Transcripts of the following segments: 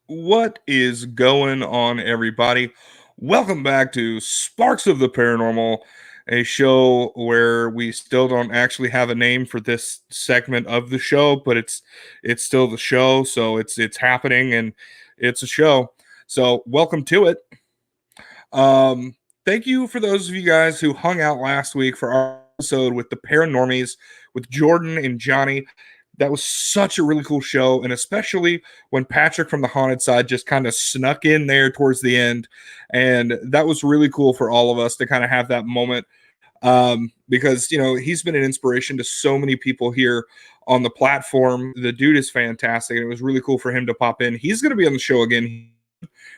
What is going on, everybody? Welcome back to Sparks of the Paranormal, a show where we still don't actually have a name for this segment of the show, but it's still the show, so it's happening and it's a show. So welcome to it. Thank you for those of you guys who hung out last week for our episode with the Paranormies with Jordan and Johnny. That was such a really cool show, and especially when Patrick from the Haunted Side just kind of snuck in there towards the end, and that was really cool for all of us to kind of have that moment, because he's been an inspiration to so many people here on the platform. The dude is fantastic, and it was really cool for him to pop in. He's going to be on the show again,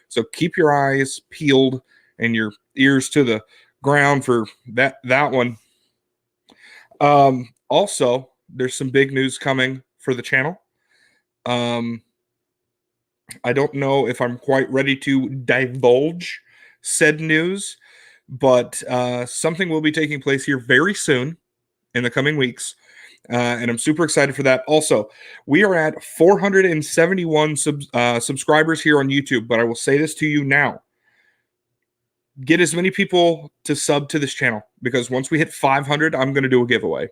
so keep your eyes peeled and your ears to the ground for that one. Also, there's some big news coming for the channel. I don't know if I'm quite ready to divulge said news, but something will be taking place here very soon in the coming weeks. And I'm super excited for that. Also, we are at 471 subscribers here on YouTube, but I will say this to you now. Get as many people to sub to this channel, because once we hit 500, I'm going to do a giveaway.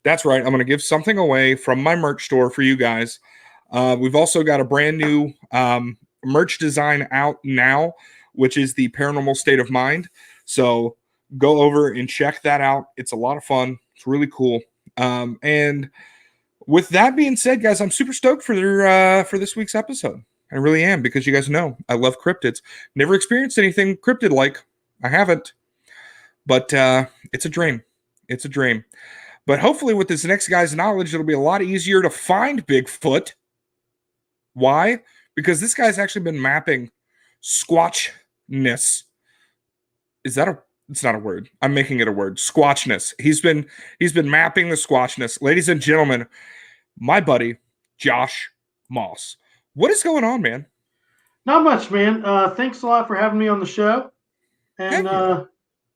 That's right. I'm going to give something away from my merch store for you guys. We've also got a brand new merch design out now, which is the Paranormal State of Mind. So go over and check that out. It's a lot of fun. It's really cool. And with that being said, guys, I'm super stoked for this week's episode. I really am, because you guys know I love cryptids. Never experienced anything cryptid-like. I haven't. But it's a dream. It's a dream. But hopefully with this next guy's knowledge, it'll be a lot easier to find Bigfoot. Why? Because this guy's actually been mapping Squatchness. It's not a word. I'm making it a word. Squatchness. He's been mapping the Squatchness. Ladies and gentlemen, my buddy, Josh Moss. What is going on, man? Not much, man. Thanks a lot for having me on the show. And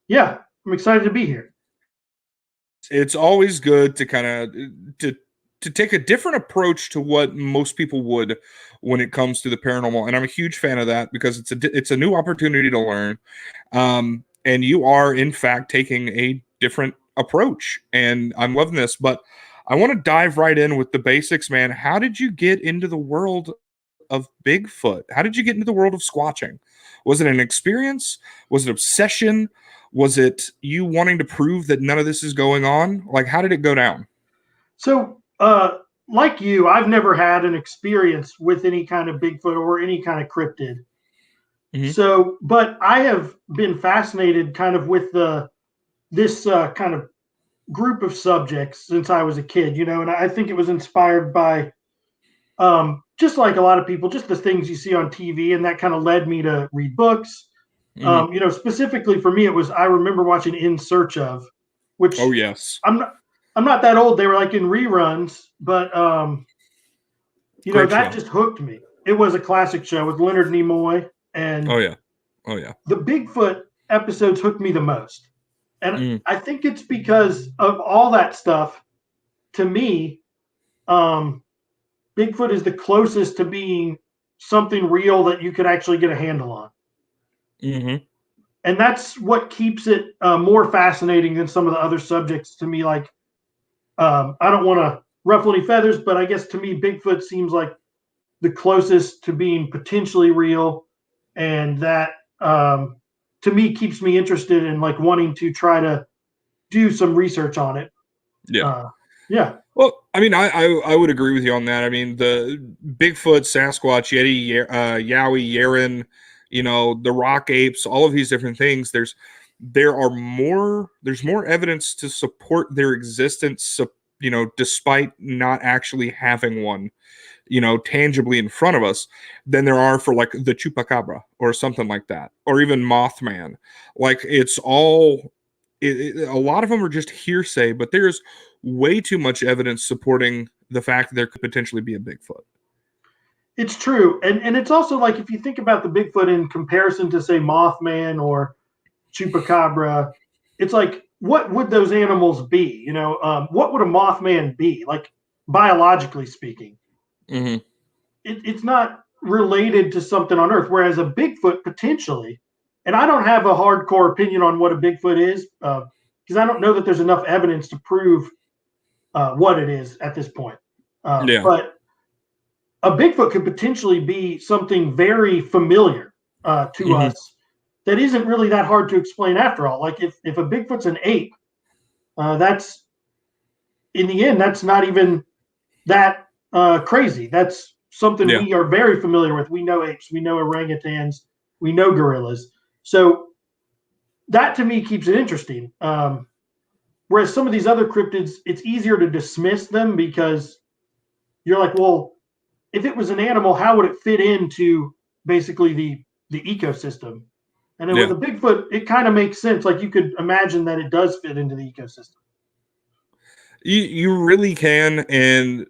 yeah, I'm excited to be here. It's always good to kind of to take a different approach to what most people would when it comes to the paranormal, and I'm a huge fan of that, because it's a new opportunity to learn, and you are in fact taking a different approach, and I'm loving this. But I want to dive right in with the basics, man. How did you get into the world of Bigfoot? How did you get into the world of squatching? Was it an experience? Was it obsession? Was it you wanting to prove that none of this is going on? Like, how did it go down? So, like you, I've never had an experience with any kind of Bigfoot or any kind of cryptid. Mm-hmm. So, but I have been fascinated kind of with this kind of group of subjects since I was a kid, and I think it was inspired by just like a lot of people, just the things you see on TV, and that kind of led me to read books. Mm-hmm. Specifically for me, I remember watching In Search Of, which yes, I'm not that old. They were like in reruns, but that just hooked me. It was a classic show with Leonard Nimoy, and oh yeah, the Bigfoot episodes hooked me the most, and I think it's because of all that stuff. To me, Bigfoot is the closest to being something real that you could actually get a handle on. Mm-hmm. And that's what keeps it more fascinating than some of the other subjects to me. Like, I don't want to ruffle any feathers, but I guess to me, Bigfoot seems like the closest to being potentially real. And that, to me, keeps me interested in like wanting to try to do some research on it. Yeah. Yeah. Well, I mean, I would agree with you on that. I mean, the Bigfoot, Sasquatch, Yeti, Yowie, Yeren, the rock apes, all of these different things. There's more evidence to support their existence, despite not actually having one, tangibly in front of us, than there are for like the chupacabra or something like that, or even Mothman. Like, it's all, a lot of them are just hearsay, but there's way too much evidence supporting the fact that there could potentially be a Bigfoot. It's true. And it's also like, if you think about the Bigfoot in comparison to, say, Mothman or Chupacabra, it's like, what would those animals be? What would a Mothman be, like, biologically speaking? Mm-hmm. It's not related to something on Earth, whereas a Bigfoot potentially, and I don't have a hardcore opinion on what a Bigfoot is, because I don't know that there's enough evidence to prove what it is at this point. But a Bigfoot could potentially be something very familiar to us that isn't really that hard to explain after all. Like if a Bigfoot's an ape, that's in the end, that's not even that crazy. That's something we are very familiar with. We know apes, we know orangutans, we know gorillas. So that to me keeps it interesting. Whereas some of these other cryptids, it's easier to dismiss them because you're like, well, if it was an animal, how would it fit into basically the ecosystem? And then with a Bigfoot, it kind of makes sense. Like you could imagine that it does fit into the ecosystem. You really can, and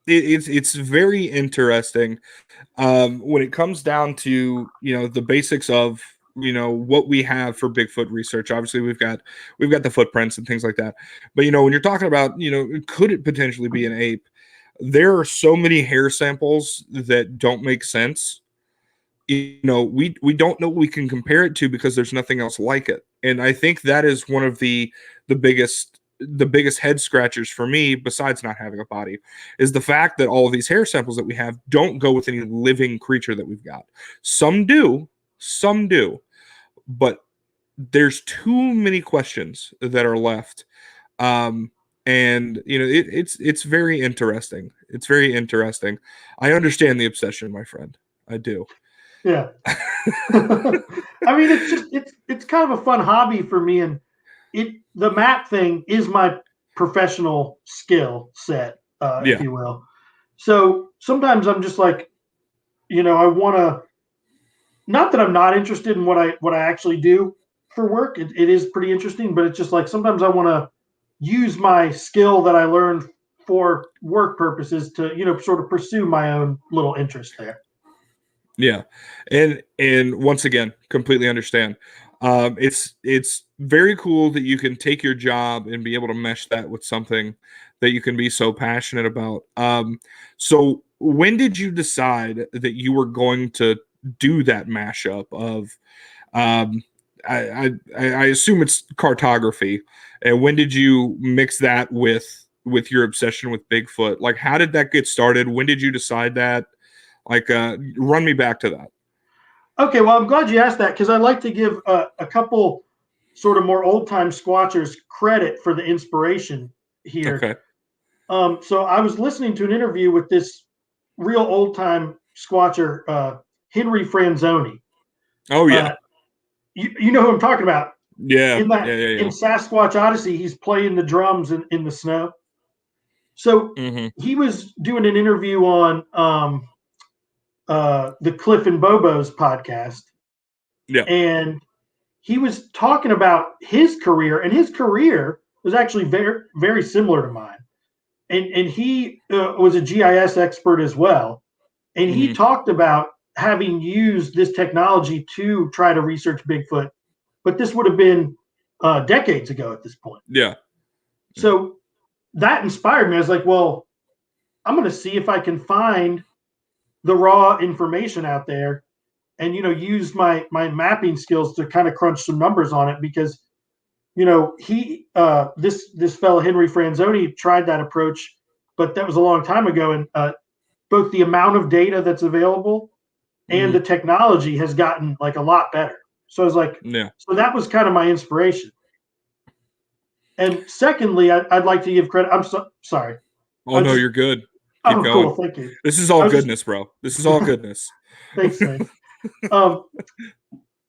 it's very interesting when it comes down to the basics of what we have for Bigfoot research. Obviously, we've got the footprints and things like that. But when you're talking about could it potentially be an ape? There are so many hair samples that don't make sense. We don't know what we can compare it to because there's nothing else like it. And I think that is one of the biggest head scratchers for me, besides not having a body, is the fact that all of these hair samples that we have don't go with any living creature that we've got. Some do, but there's too many questions that are left. And it's very interesting. It's very interesting. I understand the obsession, my friend. I do. Yeah. I mean, it's kind of a fun hobby for me, and the map thing is my professional skill set, if you will. So sometimes I'm just like, I want to. Not that I'm not interested in what I actually do for work. It is pretty interesting, but it's just like sometimes I want to use my skill that I learned for work purposes to sort of pursue my own little interest there. Yeah, and once again, completely understand. It's very cool that you can take your job and be able to mesh that with something that you can be so passionate about. So when did you decide that you were going to do that mashup of? I assume it's cartography. And when did you mix that with your obsession with Bigfoot? Like, how did that get started? When did you decide that? Like, run me back to that. Okay, well, I'm glad you asked that because I'd like to give a couple sort of more old-time Squatchers credit for the inspiration here. Okay. So I was listening to an interview with this real old-time Squatcher, Henry Franzoni. Oh, yeah. You know who I'm talking about. Yeah. In Sasquatch Odyssey, he's playing the drums in the snow. So he was doing an interview on the Cliff and Bobo's podcast. Yeah. And he was talking about his career, and his career was actually very, very similar to mine. And he was a GIS expert as well. And he talked about having used this technology to try to research Bigfoot, but this would have been decades ago at this point. Yeah. So that inspired me. I was like, well, I'm going to see if I can find the raw information out there and use my mapping skills to kind of crunch some numbers on it, because he this fellow Henry Franzoni tried that approach, but that was a long time ago, and both the amount of data that's available and the technology has gotten like a lot better. So I was like, so that was kind of my inspiration. And secondly, I'd like to give credit. I'm sorry. Oh, no, you're good. Keep going. Cool. Thank you. This is all goodness, bro. This is all goodness. Thanks, man.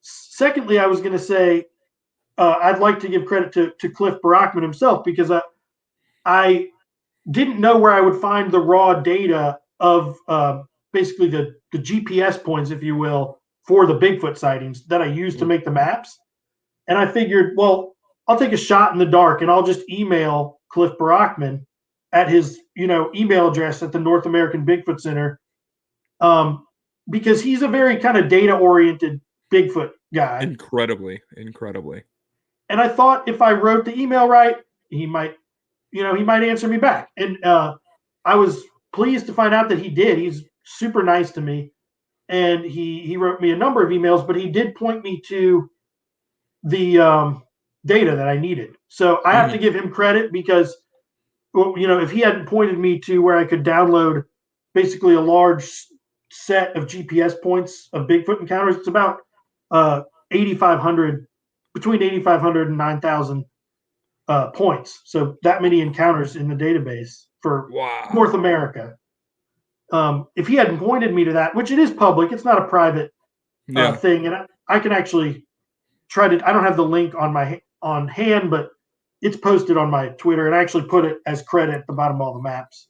Secondly, I was going to say I'd like to give credit to Cliff Barackman himself, because I didn't know where I would find the raw data of basically the GPS points, if you will, for the Bigfoot sightings that I used to make the maps. And I figured, well, I'll take a shot in the dark and I'll just email Cliff Barackman at his email address at the North American Bigfoot Center, because he's a very kind of data oriented Bigfoot guy. Incredibly. And I thought if I wrote the email right, he might answer me back. And I was pleased to find out that he did. He's super nice to me, and he wrote me a number of emails, but he did point me to the data that I needed. So I have to give him credit because, well, you know, if he hadn't pointed me to where I could download basically a large set of GPS points of Bigfoot encounters, it's about 8,500, between 8,500 and 9,000 points. So that many encounters in the database for North America. If he hadn't pointed me to that, which it is public, it's not a private thing, and I can actually try to. I don't have the link on hand, but it's posted on my Twitter, and I actually put it as credit at the bottom of all the maps.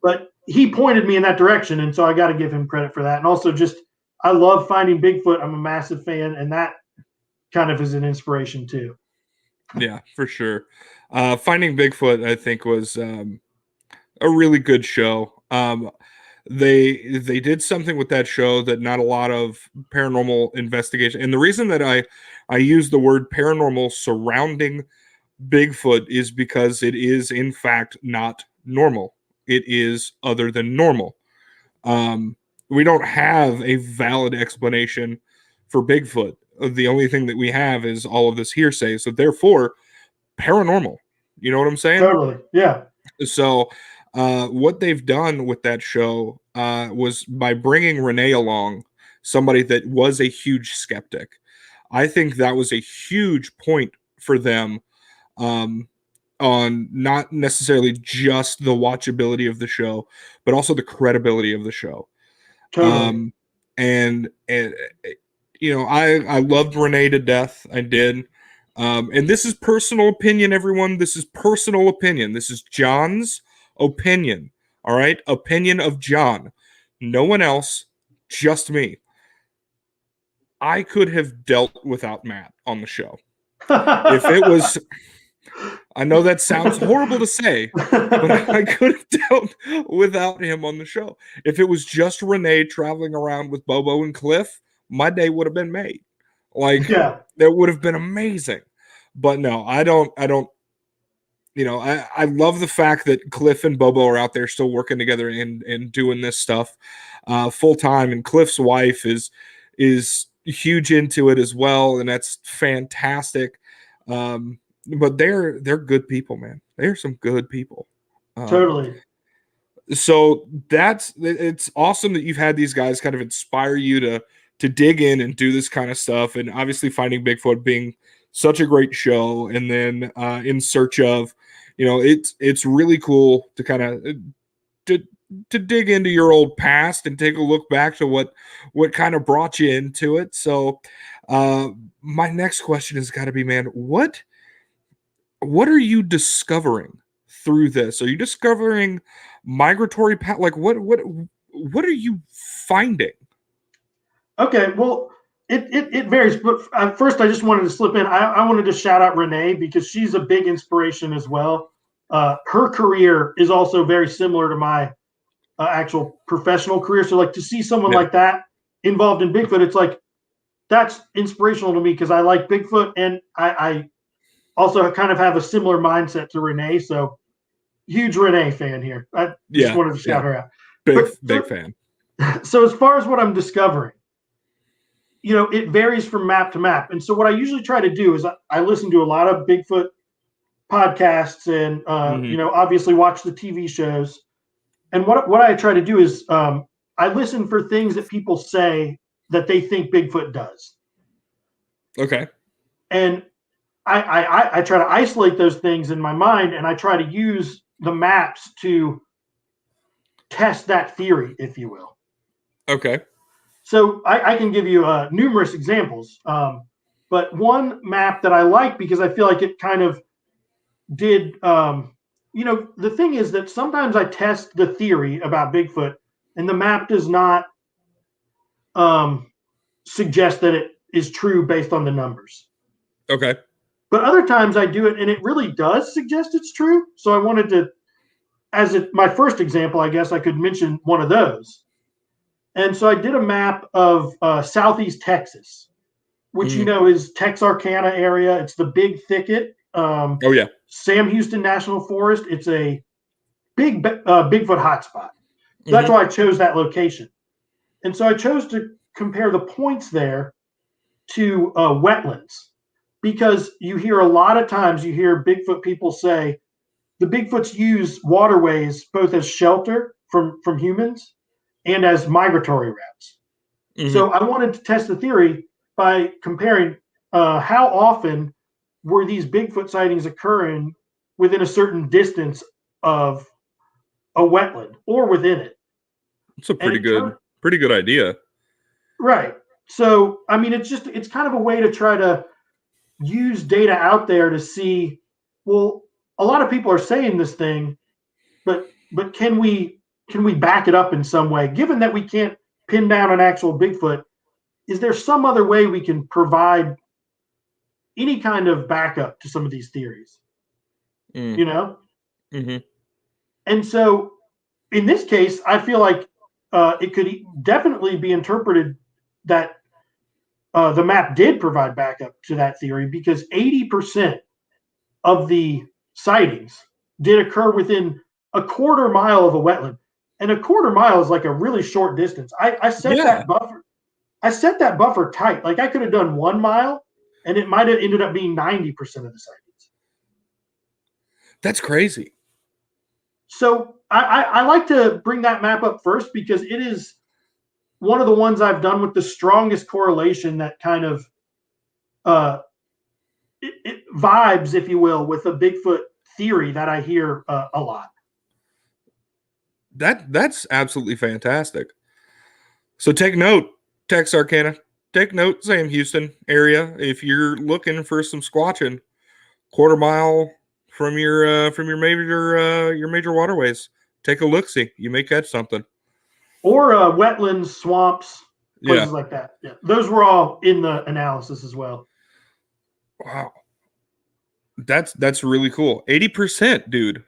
But he pointed me in that direction, and so I got to give him credit for that. And also, just I love finding Bigfoot. I'm a massive fan, and that kind of is an inspiration too. Yeah, for sure. Finding Bigfoot, I think, was a really good show. They did something with that show that not a lot of paranormal investigation. And the reason that I use the word paranormal surrounding Bigfoot is because it is in fact not normal. It is other than normal. We don't have a valid explanation for Bigfoot. The only thing that we have is all of this hearsay. So therefore, paranormal. You know what I'm saying? Totally. Yeah. So what they've done with that show was by bringing Renee along, somebody that was a huge skeptic. I think that was a huge point for them on not necessarily just the watchability of the show, but also the credibility of the show. Totally. And you know, I loved Renee to death. I did. And this is personal opinion, everyone. This is personal opinion. This is John's opinion. All right? Opinion of John. No one else, just me. I could have dealt without Matt on the show. If it was, I know that sounds horrible to say, but I could have dealt without him on the show. If it was just Renee traveling around with Bobo and Cliff, my day would have been made. Like, that would have been amazing. But no, I don't, you know, I love the fact that Cliff and Bobo are out there still working together and doing this stuff full time. And Cliff's wife is huge into it as well. And that's fantastic. But they're good people, man. They're some good people. Totally. So it's awesome that you've had these guys kind of inspire you to dig in and do this kind of stuff. And obviously Finding Bigfoot being such a great show. And then In Search Of, you know, it's really cool to kind of to dig into your old past and take a look back to what kind of brought you into it. So my next question has got to be, man, what are you discovering through this? Are you discovering migratory like what are you finding? Okay, well, it varies. But first, I just wanted to slip in. I wanted to shout out Renee because she's a big inspiration as well. Her career is also very similar to my actual professional career. So, like, to see someone like that involved in Bigfoot, it's like that's inspirational to me because I like Bigfoot, and I also kind of have a similar mindset to Renee. So, huge Renee fan here. I just wanted to shout her out. Big fan. So, as far as what I'm discovering, you know, it varies from map to map. And so what I usually try to do is I listen to a lot of Bigfoot podcasts and, you know, obviously watch the TV shows. And what I try to do is I listen for things that people say that they think Bigfoot does. Okay. And I try to isolate those things in my mind, and I try to use the maps to test that theory, if you will. Okay. So I can give you numerous examples, but one map that I like because I feel like it kind of did, you know, the thing is that sometimes I test the theory about Bigfoot and the map does not suggest that it is true based on the numbers. Okay. But other times I do it and it really does suggest it's true. So I wanted to, my first example, I guess I could mention one of those. And so I did a map of southeast Texas, which you know is Texarkana area. It's the big thicket. Oh yeah, Sam Houston National Forest. It's a big Bigfoot hotspot. That's Mm-hmm. why I chose that location. And so I chose to compare the points there to wetlands, because you hear a lot of times, you hear Bigfoot people say the Bigfoots use waterways both as shelter from humans and as migratory routes. Mm-hmm. So I wanted to test the theory by comparing how often were these Bigfoot sightings occurring within a certain distance of a wetland or within it. It's a And it turned pretty good idea. right. So I mean, it's kind of a way to try to use data out there to see, well, a lot of people are saying this thing, but can we back it up in some way? Given that we can't pin down an actual Bigfoot, is there some other way we can provide any kind of backup to some of these theories? Mm. You know? Mm-hmm. And so in this case, I feel like it could definitely be interpreted that the map did provide backup to that theory, because 80% of the sightings did occur within a quarter mile of a wetland. And a quarter mile is like a really short distance. I set Yeah, that buffer. I set that buffer tight. Like I could have done 1 mile, and it might have ended up being 90% of the sightings. that's crazy. So I like to bring that map up first, because it is one of the ones I've done with the strongest correlation that kind of uh, it vibes, if you will, with a Bigfoot theory that I hear a lot. That's absolutely fantastic. So take note, Texarkana. Take note, Sam Houston area. If you're looking for some squatching, quarter mile from your major waterways, take a look. See, you may catch something. Or wetlands, swamps, Yeah. places like that. Yeah, those were all in the analysis as well. Wow. That's really cool. 80%, dude.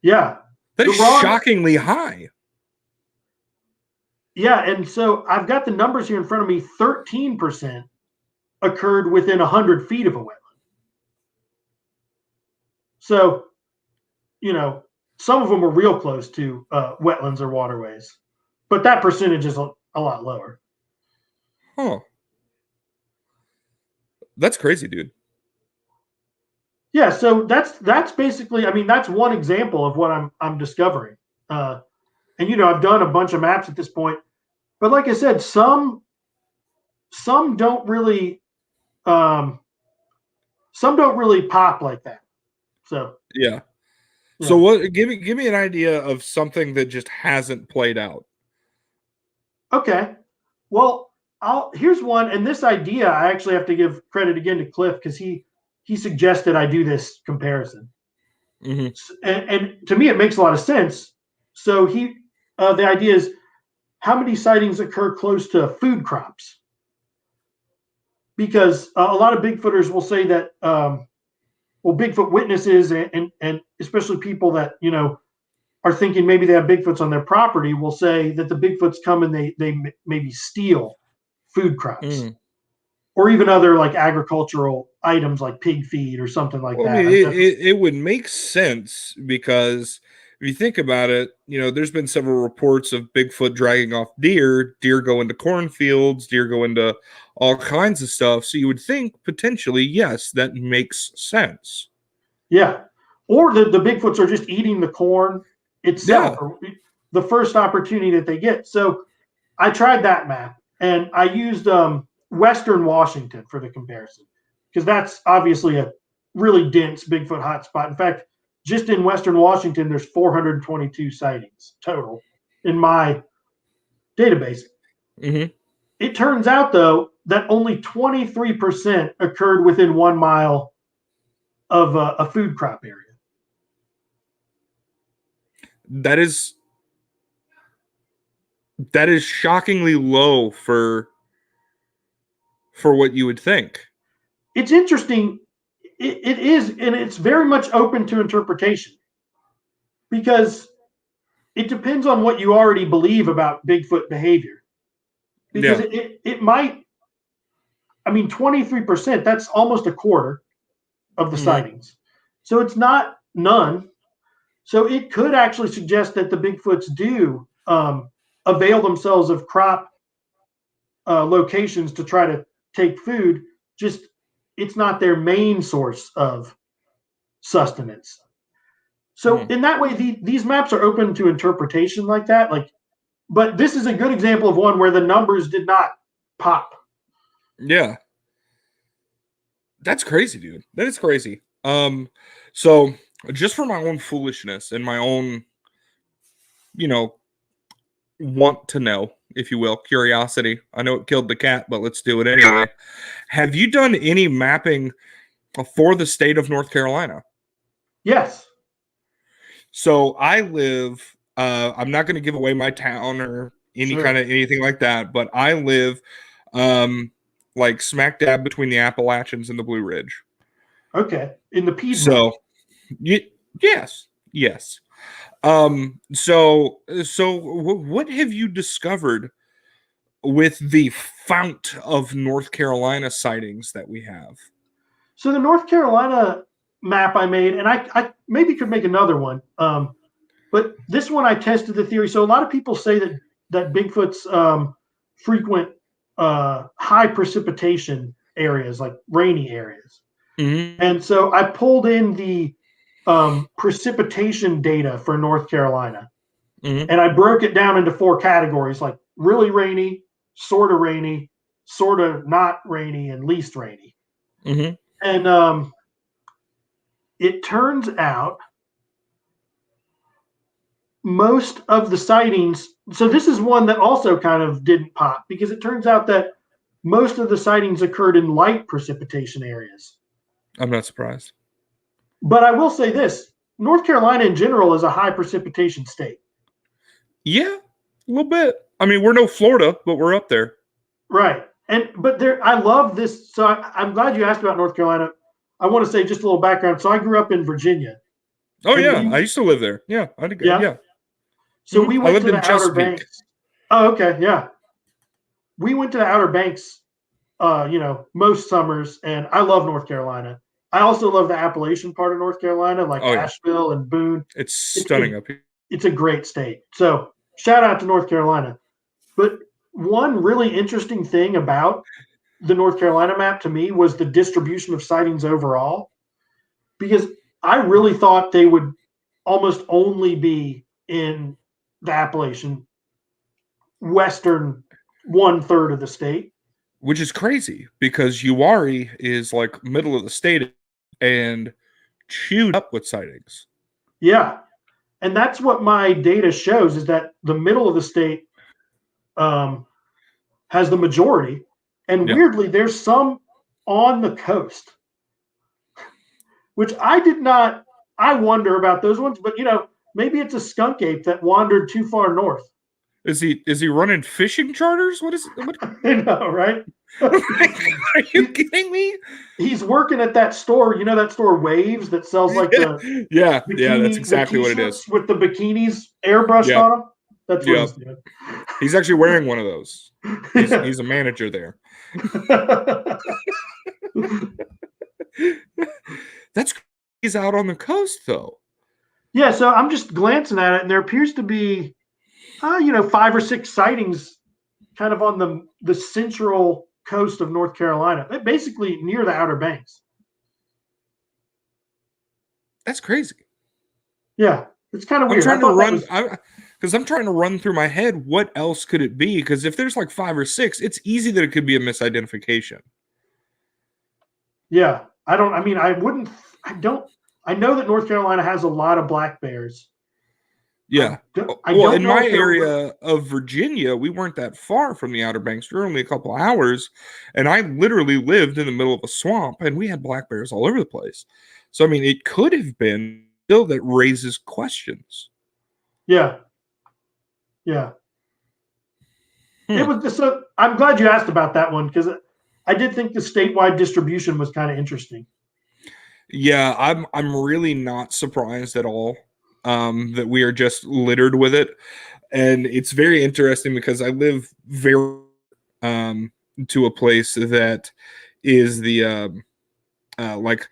Yeah, That the is wrong. shockingly high. Yeah, and so I've got the numbers here in front of me. 13% occurred within 100 feet of a wetland. So, some of them were real close to wetlands or waterways, but that percentage is a lot lower. Huh. That's crazy, dude. Yeah, so that's basically. I mean, that's one example of what I'm discovering. And I've done a bunch of maps at this point, but like I said, some don't really um, some don't really pop like that. So Yeah. So yeah, what give me an idea of something that just hasn't played out. okay. Well, here's one, and this idea I actually have to give credit again to Cliff, because he suggested I do this comparison, Mm-hmm. and to me it makes a lot of sense. So the idea is, how many sightings occur close to food crops? Because a lot of Bigfooters will say that, well, Bigfoot witnesses and especially people that are thinking maybe they have Bigfoots on their property will say that the Bigfoots come and they maybe steal food crops, Mm. or even other like agricultural items like pig feed or something like Well, I that. mean, it would make sense because if you think about it, there's been several reports of Bigfoot dragging off deer go into cornfields, deer go into all kinds of stuff. So you would think potentially, yes, that makes sense. Yeah, or the Bigfoots are just eating the corn itself, Yeah. or the first opportunity that they get. So I tried that map, and I used Western Washington for the comparison, because that's obviously a really dense Bigfoot hotspot. In fact, just in Western Washington, there's 422 sightings total in my database. Mm-hmm. It turns out, though, that only 23% occurred within 1 mile of a food crop area. That is that is shockingly low for what you would think. It's interesting. It is, and it's very much open to interpretation, because it depends on what you already believe about Bigfoot behavior. Because Yeah. it might, I mean, 23%, that's almost a quarter of the Mm-hmm. sightings. So it's not none. So it could actually suggest that the Bigfoots do avail themselves of crop locations to try to take food. Just it's not their main source of sustenance. So in that way, these maps are open to interpretation like that. Like, but this is a good example of one where the numbers did not pop. Yeah. That's crazy, dude. That is crazy. So just for my own foolishness and my own, want to know, if you will, curiosity. I know it killed the cat, but let's do it anyway. Have you done any mapping for the state of North Carolina? Yes. So I live, I'm not going to give away my town or any kind of anything like that, but I live like smack dab between the Appalachians and the Blue Ridge. Okay. In the Piedmont. So, yes. So what have you discovered with the fount of North Carolina sightings that we have? So the North Carolina map I made, and I maybe could make another one, but this one I tested the theory. So a lot of people say that Bigfoot's frequent high precipitation areas, like rainy areas. Mm-hmm. And so I pulled in the precipitation data for North Carolina, and I broke it down into 4 categories, like really rainy, sort of not rainy, and least rainy. Mm-hmm. And it turns out most of the sightings, so this is one that also kind of didn't pop, because it turns out that most of the sightings occurred in light precipitation areas. I'm not surprised. But I will say this, North Carolina in general is a high precipitation state. Yeah, a little bit. I mean, we're no Florida, but we're up there. Right. But I love this. So I'm glad you asked about North Carolina. I want to say just a little background. So I grew up in Virginia. Oh yeah, I used to live there. Yeah, yeah. So we went to the Outer Chesapeake. Banks. Oh, okay, yeah. We went to the Outer Banks, most summers, and I love North Carolina. I also love the Appalachian part of North Carolina, like Asheville and Boone. It's stunning up here. It's a great state. So shout out to North Carolina. But one really interesting thing about the North Carolina map to me was the distribution of sightings overall, because I really thought they would almost only be in the Appalachian western 1/3 of the state. Which is crazy because Uwharrie is like middle of the state and chewed up with sightings. Yeah. And that's what my data shows, is that the middle of the state has the majority. And weirdly, there's some on the coast, which I wonder about those ones, but maybe it's a skunk ape that wandered too far north. Is he running fishing charters? What? I know, right? Are you kidding me? He's working at that store, that store Waves that sells like the that's exactly what it is. With the bikinis airbrushed on them. That's what he's doing. He's actually wearing one of those. He's a manager there. He's out on the coast though. Yeah, so I'm just glancing at it, and there appears to be 5 or 6 sightings kind of on the central coast of North Carolina, basically near the Outer Banks. That's crazy. Yeah, it's kind of weird. I'm trying to run through my head what else could it be, because if there's like 5 or 6, it's easy that it could be a misidentification. Yeah, I know that North Carolina has a lot of black bears. Yeah. In my area of Virginia, we weren't that far from the Outer Banks. We were only a couple hours, and I literally lived in the middle of a swamp, and we had black bears all over the place. So, I mean, it could have been still that raises questions. Yeah. Yeah. It was so I'm glad you asked about that one, because I did think the statewide distribution was kind of interesting. Yeah, I'm really not surprised at all that we are just littered with it. And it's very interesting because I live very to a place that is the like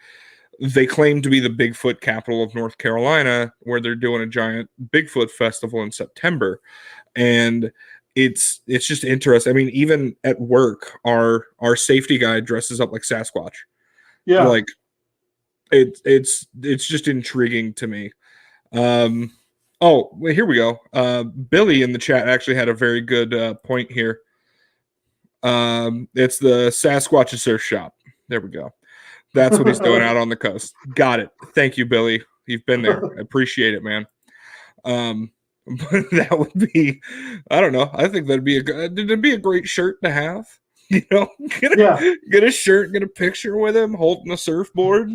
they claim to be the Bigfoot capital of North Carolina, where they're doing a giant Bigfoot festival in September. And it's just interesting. I mean, even at work, our safety guy dresses up like Sasquatch. Yeah. Like it's just intriguing to me. Oh, well, here we go. Billy in the chat actually had a very good point here. It's the Sasquatch Surf Shop. There we go. That's what he's doing out on the coast. Got it. Thank you, Billy. You've been there. I appreciate it, man. But that would be, I don't know. I think that'd be a great shirt to have. You know, get a shirt, get a picture with him holding a surfboard.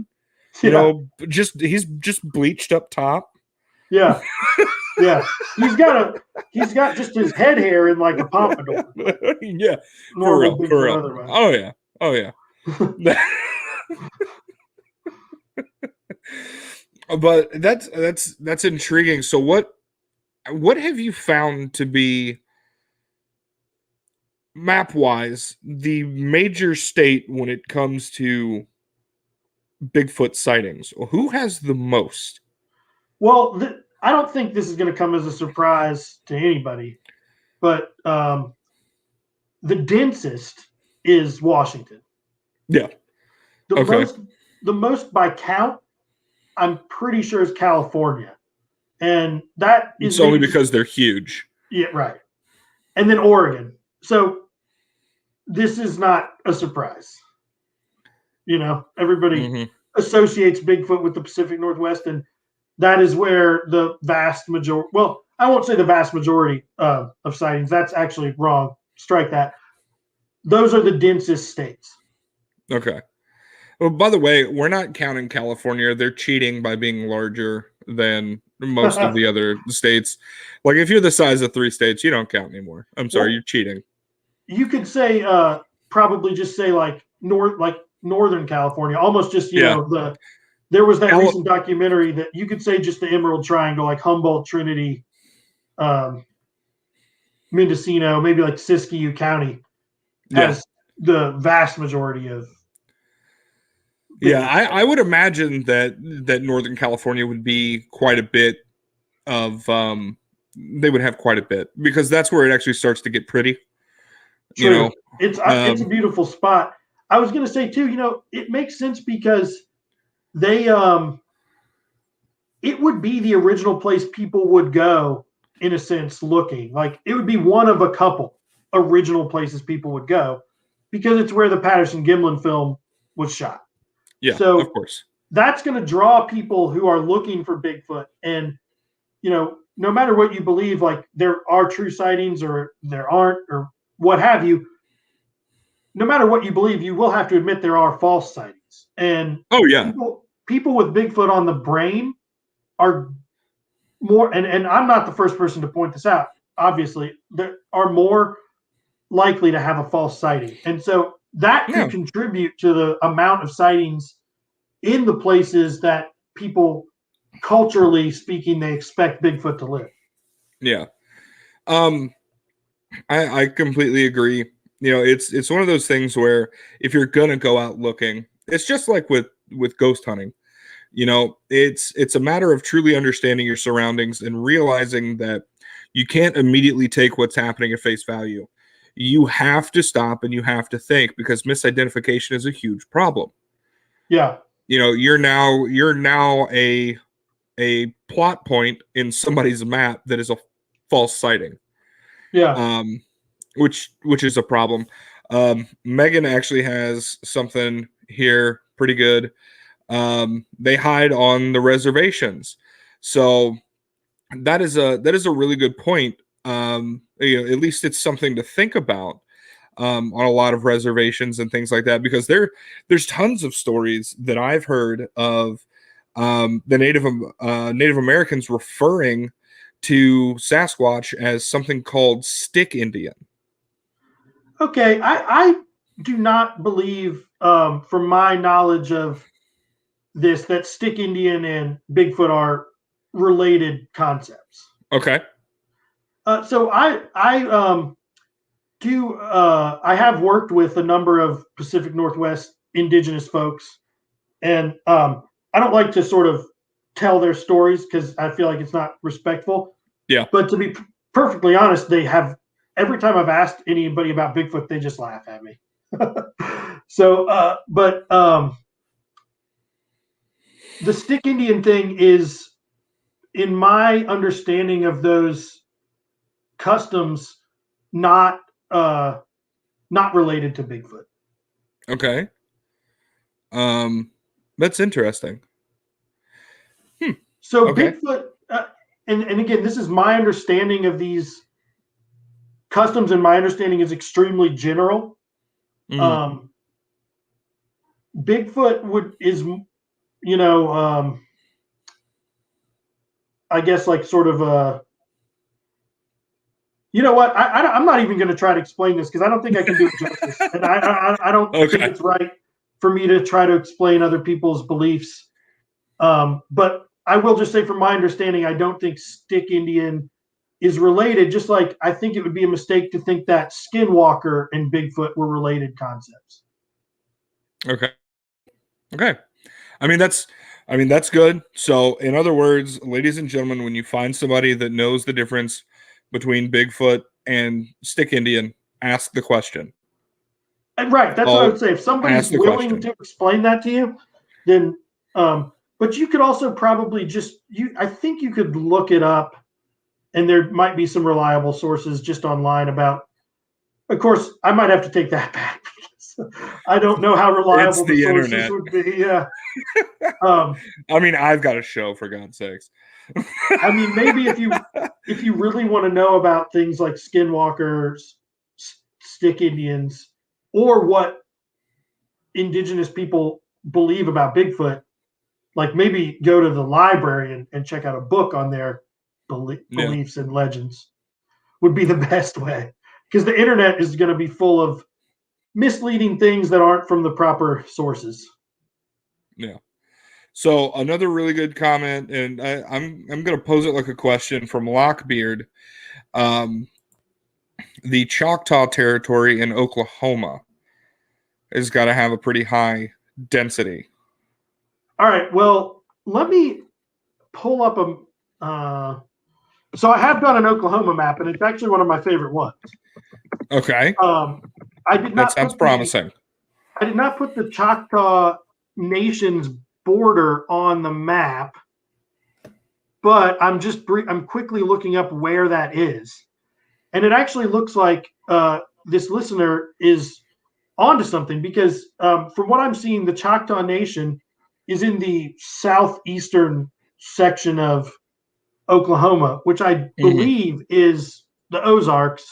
You know, he's just bleached up top. Yeah. Yeah. He's got just his head hair in like a pompadour. Yeah. Normal For real. Otherwise. Oh yeah. Oh yeah. But that's intriguing. So what have you found to be, map wise, the major state when it comes to Bigfoot sightings? Who has the most? Well, I don't think this is going to come as a surprise to anybody, but the densest is Washington. Yeah. The most by count, I'm pretty sure, is California, and that is only because they're huge. Yeah, right. And then Oregon. So this is not a surprise. You know, everybody associates Bigfoot with the Pacific Northwest, and that is where the vast majority, well, I won't say the vast majority of sightings. That's actually wrong. Strike that. Those are the densest states. Okay. Well, by the way, we're not counting California. They're cheating by being larger than most of the other states. Like, if you're the size of 3 states, you don't count anymore. I'm sorry, you're cheating. You could say, probably just say like Northern California, almost just, you know, there was that recent documentary that you could say just the Emerald Triangle, like Humboldt, Trinity, Mendocino, maybe like Siskiyou County has the vast majority of. Yeah, I would imagine that Northern California would be quite a bit of they would have quite a bit, because that's where it actually starts to get pretty. True. You know, it's a beautiful spot. I was going to say too, you know, it makes sense because they it would be the original place people would go, in a sense, looking. Like, it would be one of a couple original places people would go, because it's where the Patterson-Gimlin film was shot. Yeah, so of course. That's going to draw people who are looking for Bigfoot. And, you know, no matter what you believe, like there are true sightings or there aren't, or what have you, no matter what you believe, you will have to admit there are false sightings. And people with Bigfoot on the brain are more, and I'm not the first person to point this out, obviously, there are more likely to have a false sighting. And so that could contribute to the amount of sightings in the places that people, culturally speaking, they expect Bigfoot to live. Yeah. I completely agree. You know, it's one of those things where if you're gonna go out looking, it's just like with ghost hunting. You know, it's a matter of truly understanding your surroundings and realizing that you can't immediately take what's happening at face value. You have to stop and you have to think, because misidentification is a huge problem. Yeah. You know, you're now a plot point in somebody's map that is a false sighting. Yeah. Which is a problem. Megan actually has something here pretty good. They hide on the reservations, so that is a really good point. You know, at least it's something to think about on a lot of reservations and things like that, because there's tons of stories that I've heard of the Native Americans referring to Sasquatch as something called stick Indian. Okay, I do not believe, from my knowledge of this, that stick Indian and Bigfoot are related concepts. Okay. So I have worked with a number of Pacific Northwest indigenous folks, and I don't like to sort of tell their stories because I feel like it's not respectful. Yeah. But to be perfectly honest, they have every time I've asked anybody about Bigfoot, they just laugh at me. So, but the stick Indian thing is, in my understanding of those customs, not not related to Bigfoot. Okay. That's interesting. So Okay. Bigfoot, and again, this is my understanding of these customs, and my understanding is extremely general. Mhm. Bigfoot is, you know, I guess like sort of a, you know what? I'm not even going to try to explain this because I don't think I can do it justice, and I don't think Okay. it's right for me to try to explain other people's beliefs. But I will just say, from my understanding, I don't think stick Indian is related. Just like I think it would be a mistake to think that Skinwalker and Bigfoot were related concepts. Okay. Okay. I mean that's good. So in other words, ladies and gentlemen, when you find somebody that knows the difference between Bigfoot and stick Indian, ask the question. And right, that's what I would Oh, say. If somebody's ask the willing question. to explain that to you, then but you could also probably just I think you could look it up, and there might be some reliable sources just online about. Of course, I might have to take that back. I don't know how It's reliable the the sources internet. would be. Yeah. Um, I mean, I've got a show for God's sakes. I mean, maybe if you really want to know about things like skinwalkers, stick Indians, or what indigenous people believe about Bigfoot, like maybe go to the library and check out a book on their Yeah. beliefs and legends would be the best way, because the internet is going to be full of misleading things that aren't from the proper sources. Yeah. So another really good comment, and I'm gonna pose it like a question from Lockbeard. Um, the Choctaw Territory in Oklahoma has got to have a pretty high density. All right, well, let me pull up a. So I have done an Oklahoma map, and it's actually one of my favorite ones. Okay, I did that not sounds put the promising. I did not put the Choctaw Nation's border on the map, but I'm quickly looking up where that is, and it actually looks like this listener is onto something, because from what I'm seeing, the Choctaw Nation is in the southeastern section of Oklahoma, which I Mm-hmm. believe is the Ozarks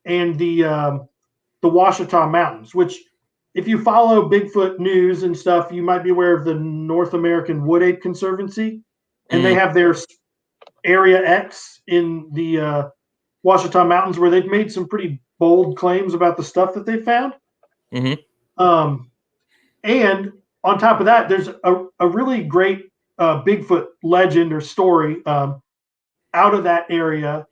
and the Ouachita Mountains. Which, if you follow Bigfoot news and stuff, you might be aware of the North American Wood Ape Conservancy, and they Mm-hmm. have their Area X in the Ouachita Mountains, where they've made some pretty bold claims about the stuff that they found. Mm-hmm. Um, and on top of that, there's a really great Bigfoot legend or story out of that area,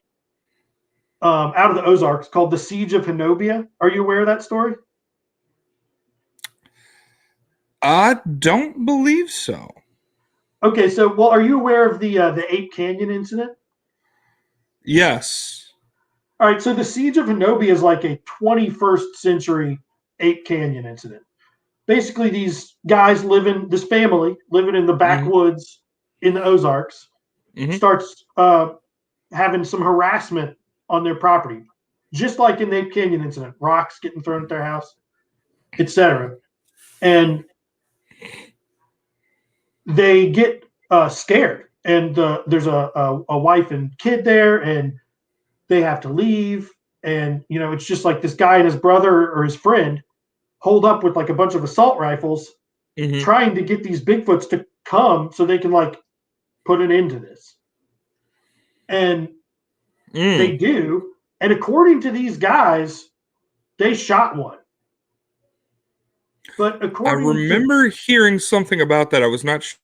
out of the Ozarks, called the Siege of Zenobia. Are you aware of that story? I don't believe so. Okay, so well, are you aware of the Ape Canyon incident? Yes. All right, so the Siege of Zenobia is like a 21st century Ape Canyon incident. Basically, these guys this family living in the Mm-hmm. backwoods in the Ozarks, Mm-hmm. starts having some harassment on their property, just like in the Ape Canyon incident, rocks getting thrown at their house, etc. And they get scared, and there's a wife and kid there, and they have to leave. And it's just like this guy and his brother or his friend hold up with like a bunch of assault rifles, Mm-hmm. trying to get these Bigfoots to come so they can like put an end to this. And they Mm. do. And according to these guys, they shot one. But I according to, remember hearing something about that. I was not sure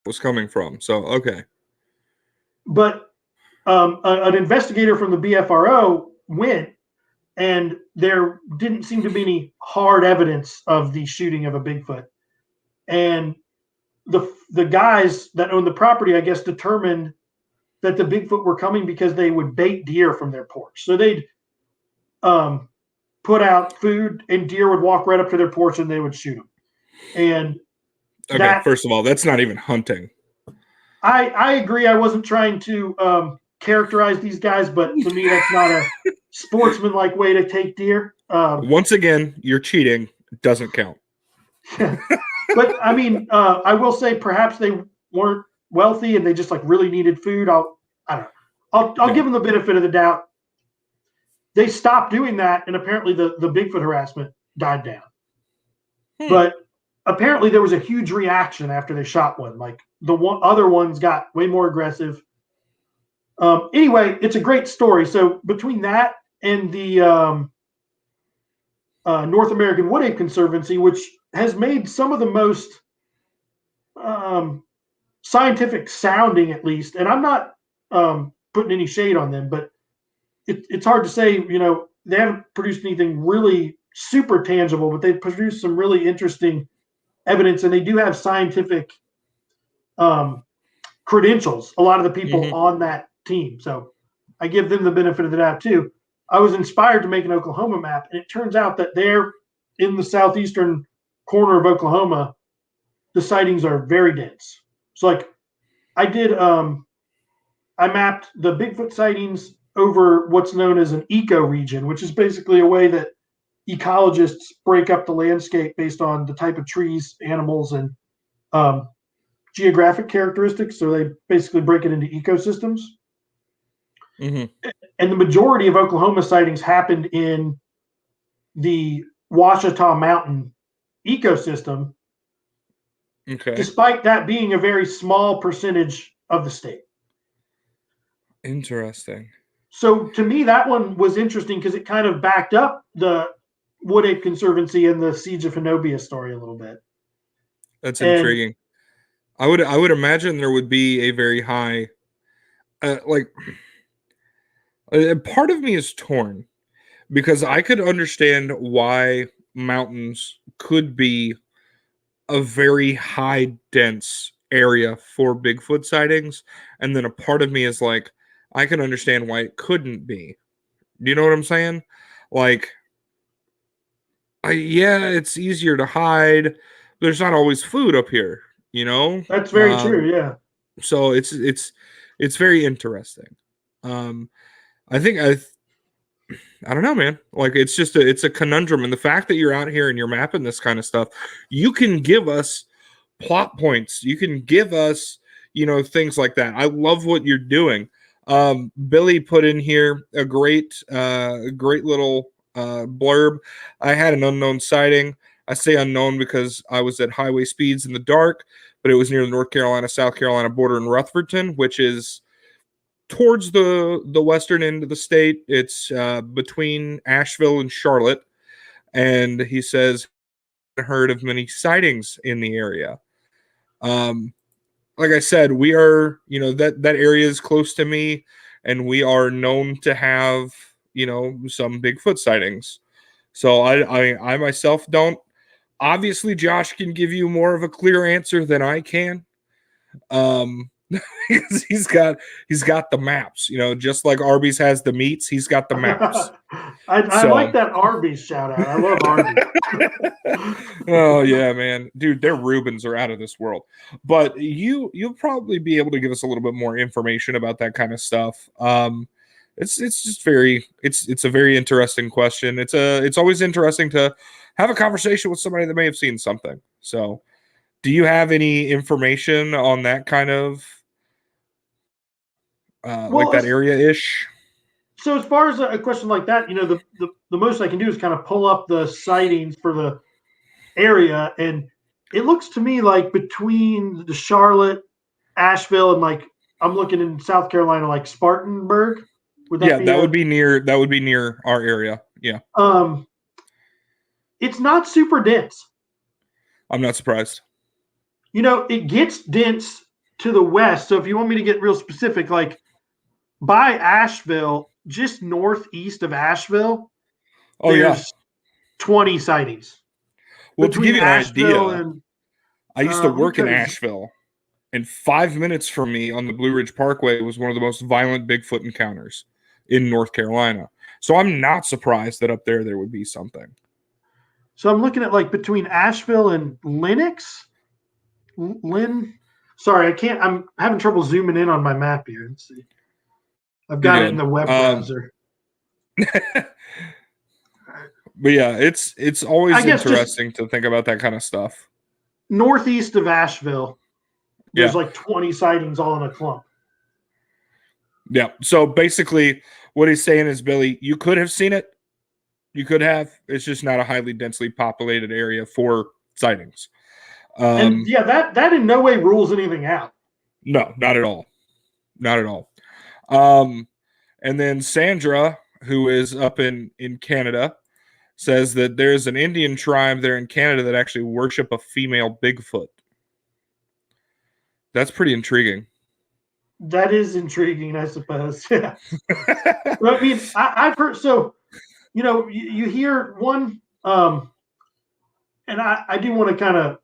where it was coming from. So okay. but an investigator from the BFRO went, and there didn't seem to be any hard evidence of the shooting of a Bigfoot. And the guys that owned the property, I guess, determined that the Bigfoot were coming because they would bait deer from their porch. So they'd put out food, and deer would walk right up to their porch, and they would shoot them. And okay, first of all, that's not even hunting. I agree. I wasn't trying to characterize these guys, but to me, that's not a sportsmanlike way to take deer. Once again, you're cheating. Doesn't count. But I mean, I will say perhaps they weren't wealthy and they just like really needed food. I don't know. I'll give them the benefit of the doubt. They stopped doing that, and apparently the Bigfoot harassment died down. But apparently there was a huge reaction after they shot one. Like the other ones got way more aggressive. Anyway, it's a great story. So between that and the North American Wood Ape Conservancy, which has made some of the most scientific sounding, at least, and I'm not putting any shade on them, but it's hard to say, they haven't produced anything really super tangible, but they've produced some really interesting evidence, and they do have scientific credentials, a lot of the people on that team. So I give them the benefit of the doubt too. I was inspired to make an Oklahoma map, and it turns out that there in the southeastern corner of Oklahoma, the sightings are very dense. So like I did, I mapped the Bigfoot sightings over what's known as an ecoregion, which is basically a way that ecologists break up the landscape based on the type of trees, animals, and geographic characteristics. So they basically break it into ecosystems. And the majority of Oklahoma sightings happened in the Ouachita Mountain ecosystem, despite that being a very small percentage of the state. Interesting. So to me, that one was interesting because it kind of backed up the Wood Ape Conservancy and the Siege of Honobia story a little bit. That's intriguing. I would imagine there would be a very high, part of me is torn because I could understand why mountains could be a very high dense area for Bigfoot sightings, and then a part of me is like, I can understand why it couldn't be. Do you know what I'm saying? Like, it's easier to hide. There's not always food up here, That's very true, yeah. So it's very interesting. I think I don't know, man. Like, it's just it's a conundrum, and the fact that you're out here and you're mapping this kind of stuff, you can give us plot points. You can give us, things like that. I love what you're doing. Billy put in here a great little blurb. I had an unknown sighting. I say unknown because I was at highway speeds in the dark, but it was near the North Carolina, South Carolina border in Rutherford, which is towards the western end of the state. It's between Asheville and Charlotte. And he says, heard of many sightings in the area. Like I said, we are, that area is close to me, and we are known to have, some Bigfoot sightings. So I myself don't. Obviously, Josh can give you more of a clear answer than I can. Because he's got the maps, just like Arby's has the meats, he's got the maps. I like that Arby's shout out. I love Arby's. Oh yeah, man, dude, their Reubens are out of this world. But you'll probably be able to give us a little bit more information about that kind of stuff. It's just it's a very interesting question. It's always interesting to have a conversation with somebody that may have seen something. So, do you have any information on that kind of like that area-ish? So as far as a question like that, the most I can do is kind of pull up the sightings for the area, and it looks to me like between the Charlotte, Asheville, and like I'm looking in South Carolina, like Spartanburg. That would be near our area. Yeah. It's not super dense. I'm not surprised. It gets dense to the west. So if you want me to get real specific, like by Asheville, just northeast of Asheville, there's 20 sightings. Well, to give you an idea, I used to work in Asheville. And 5 minutes from me on the Blue Ridge Parkway was one of the most violent Bigfoot encounters in North Carolina. So I'm not surprised that up there would be something. So I'm looking at like between Asheville and Lenox. Sorry, I can't. I'm having trouble zooming in on my map here. Let's see. I've got it in the web browser. But yeah, it's always interesting to think about that kind of stuff. Northeast of Asheville, there's like 20 sightings all in a clump. Yeah. So basically, what he's saying is, Billy, you could have seen it. You could have. It's just not a highly densely populated area for sightings. And yeah, that in no way rules anything out. No, not at all. Not at all. And then Sandra, who is up in Canada, says that there's an Indian tribe there in Canada that actually worship a female Bigfoot. That's pretty intriguing. That is intriguing, I suppose. Yeah. But, I mean, I've heard, so, you know, you hear one, and I do want to kind of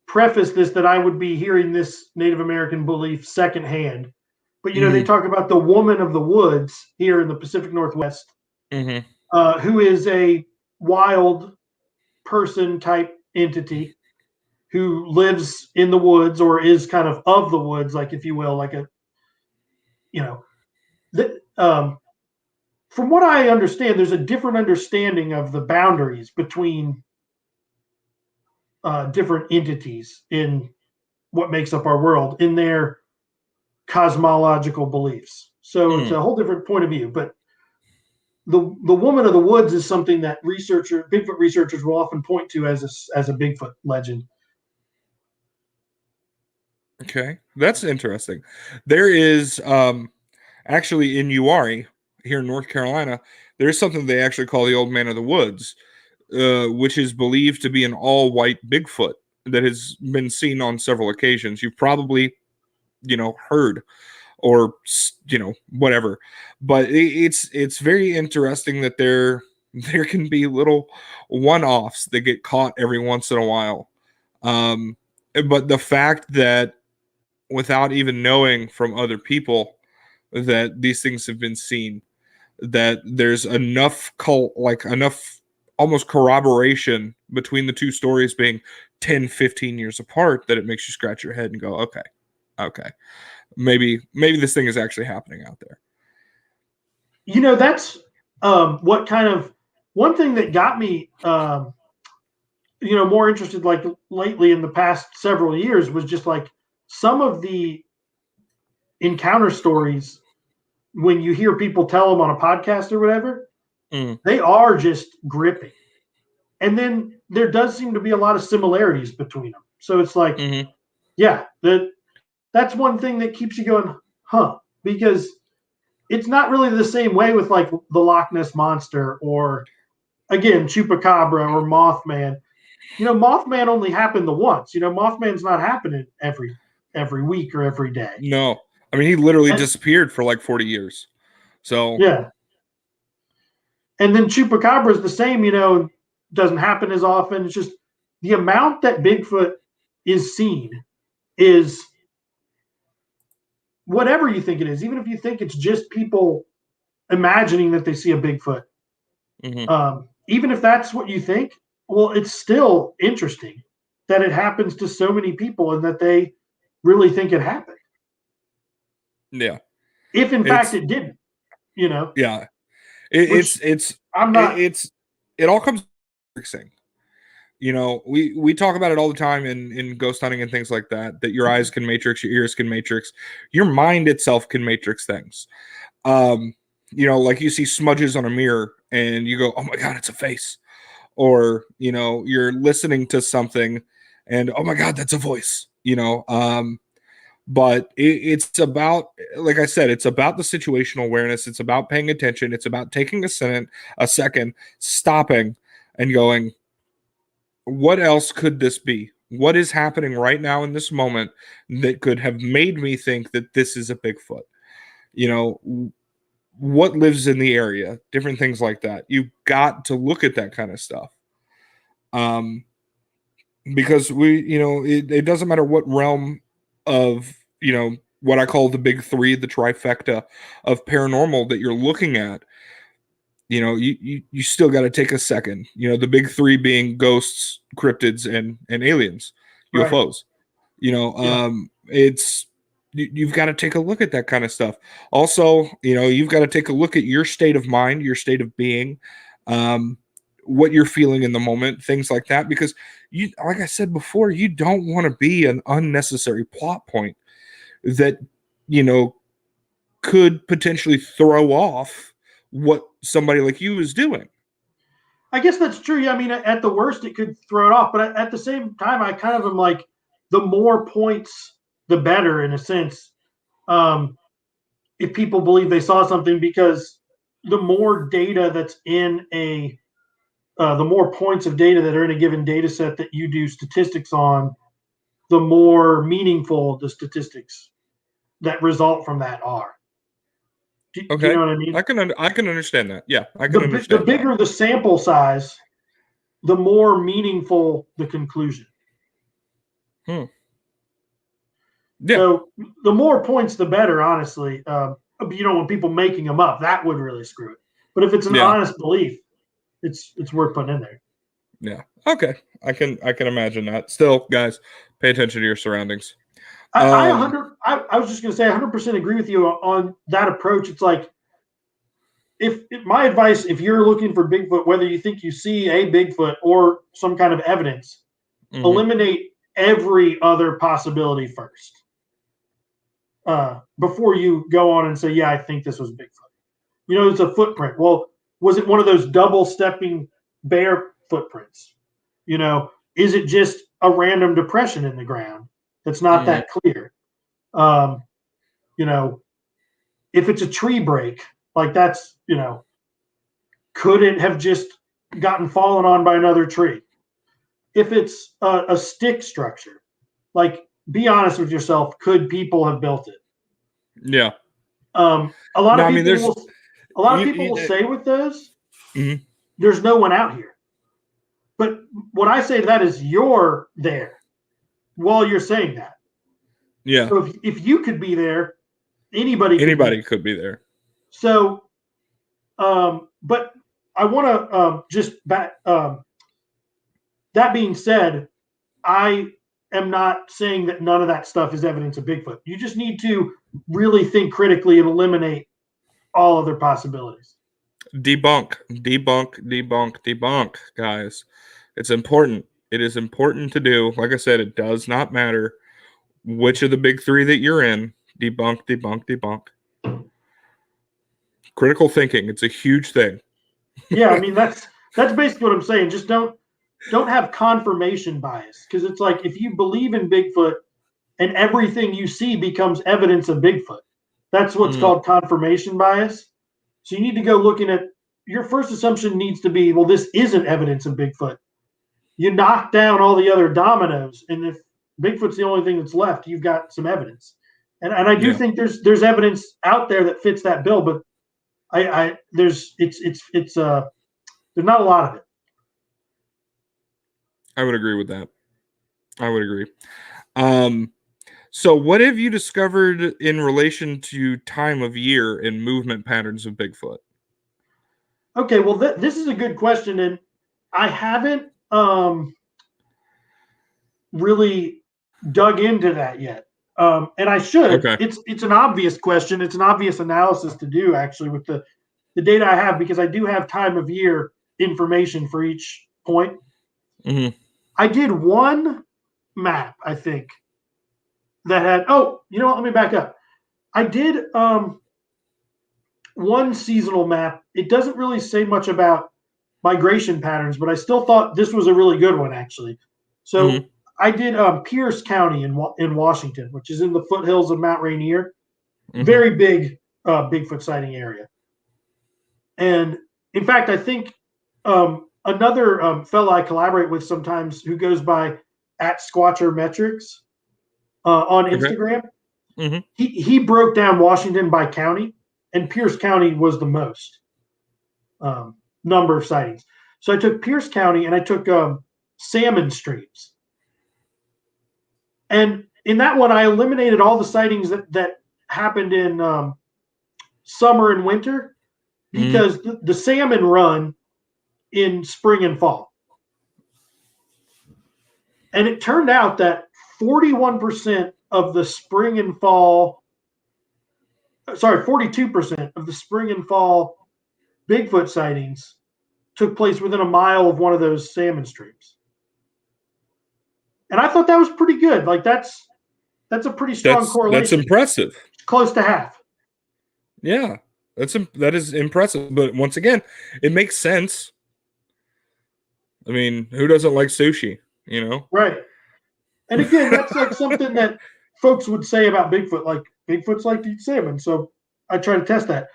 preface this that I would be hearing this Native American belief secondhand. But, you know, they talk about the woman of the woods here in the Pacific Northwest, who is a wild person type entity who lives in the woods or is kind of the woods, like, if you will, like a, you know, from what I understand, there's a different understanding of the boundaries between different entities in what makes up our world in their cosmological beliefs. So it's a whole different point of view. But the woman of the woods is something that Bigfoot researchers will often point to as a Bigfoot legend. Okay, that's interesting. There is actually in Uwharrie here in North Carolina, there is something they actually call the Old Man of the Woods, which is believed to be an all-white Bigfoot that has been seen on several occasions. You've probably, heard or, whatever. But it's very interesting that there can be little one-offs that get caught every once in a while. But the fact that without even knowing from other people that these things have been seen, that there's enough enough almost corroboration between the two stories being 10, 15 years apart that it makes you scratch your head and go, okay, maybe this thing is actually happening out there. That's one thing that got me more interested, like lately in the past several years, was just like some of the encounter stories when you hear people tell them on a podcast or whatever, they are just gripping. And then there does seem to be a lot of similarities between them. So it's like, yeah, that's one thing that keeps you going, huh? Because it's not really the same way with like the Loch Ness Monster or, again, Chupacabra or Mothman. Mothman only happened the once. Mothman's not happening every week or every day. No. I mean, he literally disappeared for like 40 years. So yeah. And then Chupacabra is the same, doesn't happen as often. It's just the amount that Bigfoot is seen is whatever you think it is. Even if you think it's just people imagining that they see a Bigfoot, even if that's what you think, well, it's still interesting that it happens to so many people and that they really think it happened. Yeah. If in fact it didn't, Yeah. It all comes thing. We talk about it all the time in ghost hunting and things like that your eyes can matrix, your ears can matrix, your mind itself can matrix things. Like you see smudges on a mirror and you go, oh my God, it's a face. Or, you're listening to something and, oh my God, that's a voice, but it's about, like I said, it's about the situational awareness. It's about paying attention. It's about taking a second, stopping and going, what else could this be? What is happening right now in this moment that could have made me think that this is a Bigfoot? What lives in the area? Different things like that. You've got to look at that kind of stuff. because it doesn't matter what realm of, what I call the big three, the trifecta of paranormal that you're looking at. You still got to take a second. The big three being ghosts, cryptids, and aliens, Right. UFOs. Yeah. You've got to take a look at that kind of stuff. Also, you've got to take a look at your state of mind, your state of being, what you're feeling in the moment, things like that. Because like I said before, you don't want to be an unnecessary plot point that could potentially throw off what somebody like you is doing. I guess that's true. Yeah, I mean, at the worst, it could throw it off. But at the same time, I kind of am like, the more points, the better, in a sense. Um, if people believe they saw something, because the more data that's in the more points of data that are in a given data set that you do statistics on, the more meaningful the statistics that result from that are. Do you Okay, know what I mean? I can understand that. Yeah, I can The understand that. bigger the sample size, the more meaningful the conclusion. Yeah. So the more points, the better. Honestly, when people making them up, that would really screw it. But if it's an Yeah. honest belief, it's worth putting in there. Yeah. Okay. I can imagine that. Still, guys, pay attention to your surroundings. I was just gonna say 100% agree with you on that approach. It's like, if my advice, if you're looking for Bigfoot, whether you think you see a Bigfoot or some kind of evidence, Mm-hmm. eliminate every other possibility first, before you go on and say, yeah, I think this was Bigfoot. It's a footprint. Well, was it one of those double stepping bear footprints? Is it just a random depression in the ground that's not Mm-hmm. that clear? Um, you know, if it's a tree break, like that's, could it have just gotten fallen on by another tree? If it's a stick structure, like, be honest with yourself, could people have built it? Yeah. A lot No, of I mean, people there's will a lot of you, people will say with those, mhm. there's no one out here. But what I say to that is, you're there while you're saying that. Yeah. So if you could be there, anybody could be Anybody there. could be there. So, but I want to just back. That being said, I am not saying that none of that stuff is evidence of Bigfoot. You just need to really think critically and eliminate all other possibilities. Debunk, debunk, debunk, debunk, guys. It's important. It is important to do. Like I said, it does not matter which of the big three that you're in. Debunk, debunk, debunk. Critical thinking. It's a huge thing. Yeah, I mean, that's basically what I'm saying. Just don't have confirmation bias, because it's like, if you believe in Bigfoot and everything you see becomes evidence of Bigfoot, that's what's called confirmation bias. So you need to go looking at, your first assumption needs to be, well, this isn't evidence of Bigfoot. You knock down all the other dominoes, and if Bigfoot's the only thing that's left, you've got some evidence. And I do Yeah, think there's evidence out there that fits that bill, but I there's there's not a lot of it. I would agree with that. I would agree. So what have you discovered in relation to time of year and movement patterns of Bigfoot? Okay, well, this is a good question, and I haven't really dug into that yet, and I should. Okay. It's an obvious question. It's an obvious analysis to do, actually, with the data I have, because I do have time of year information for each point. Mm-hmm. I did one map, I think, that had. Oh, you know what? Let me back up. I did one seasonal map. It doesn't really say much about migration patterns, but I still thought this was a really good one, actually. So Mm-hmm. I did Pierce County in Washington, which is in the foothills of Mount Rainier. Mm-hmm. Very big Bigfoot sighting area. And in fact, I think another fellow I collaborate with sometimes, who goes by @SquatcherMetrics on Okay. Instagram, Mm-hmm. he broke down Washington by county, and Pierce County was the most number of sightings. So I took Pierce County, and I took salmon streams. And in that one, I eliminated all the sightings that happened in summer and winter because the salmon run in spring and fall. And it turned out that 41% of the spring and fall, 42% of the spring and fall Bigfoot sightings took place within a mile of one of those salmon streams. And I thought that was pretty good. Like that's a pretty strong correlation. That's impressive. Close to half. Yeah, that is impressive. But once again, it makes sense. I mean, who doesn't like sushi? You know, right? And again, that's like something that folks would say about Bigfoot. Like Bigfoot's like to eat salmon, so I try to test that.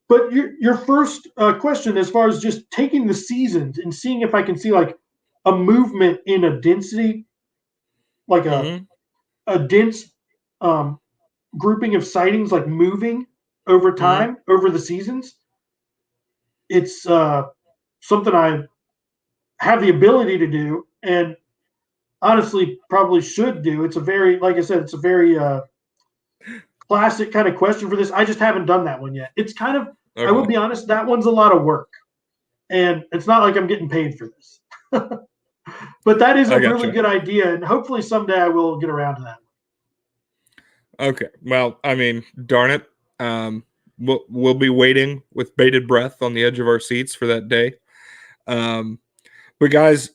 But your first question, as far as just taking the seasons and seeing if I can see like a movement in a density, like a dense grouping of sightings, like moving over time, over the seasons. It's something I have the ability to do, and honestly probably should do. It's a very, like I said, it's a very classic kind of question for this. I just haven't done that one yet. It's kind of, okay. I will be honest, that one's a lot of work, and it's not like I'm getting paid for this. But that is a really good idea, and hopefully someday I will get around to that. Okay. Well, I mean, darn it. We'll be waiting with bated breath on the edge of our seats for that day. But guys,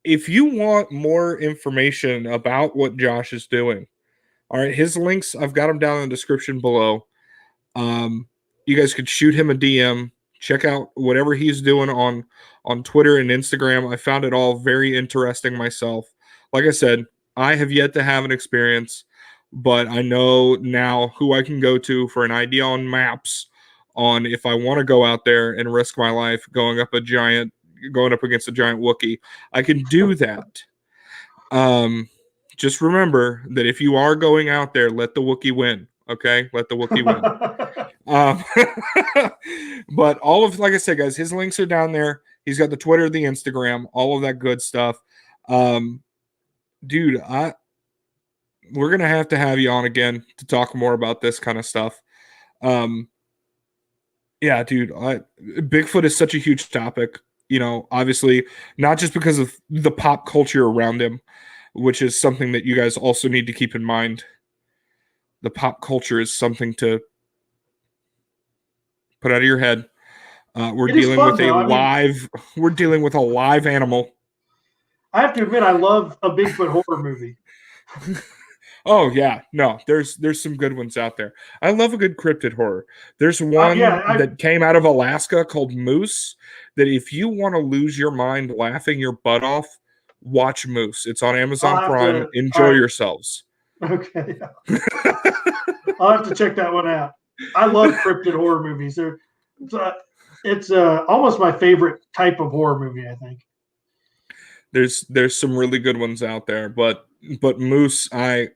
if you want more information about what Josh is doing, all right, his links, I've got them down in the description below. You guys could shoot him a DM. Check out whatever he's doing on Twitter and Instagram. I found it all very interesting myself. Like I said, I have yet to have an experience, but I know now who I can go to for an idea on maps on if I want to go out there and risk my life going up against a giant Wookiee. I can do that. Just remember that if you are going out there, let the Wookiee win. Okay? Let the Wookiee win. But like I said, guys, his links are down there. He's got the Twitter, the Instagram, all of that good stuff. Dude, we're going to have you on again to talk more about this kind of stuff. Yeah, dude, Bigfoot is such a huge topic, you know, obviously not just because of the pop culture around him, which is something that you guys also need to keep in mind. The pop culture is something to put out of your head. We're dealing with a live animal. I have to admit, I love a Bigfoot horror movie. Oh yeah, no, there's some good ones out there. I love a good cryptid horror. There's one that came out of Alaska called Moose. That if you want to lose your mind laughing your butt off, watch Moose. It's on Amazon Prime. Enjoy yourselves. Okay, I'll have to check that one out. I love cryptid horror movies. It's almost my favorite type of horror movie, I think. There's some really good ones out there, but Moose, I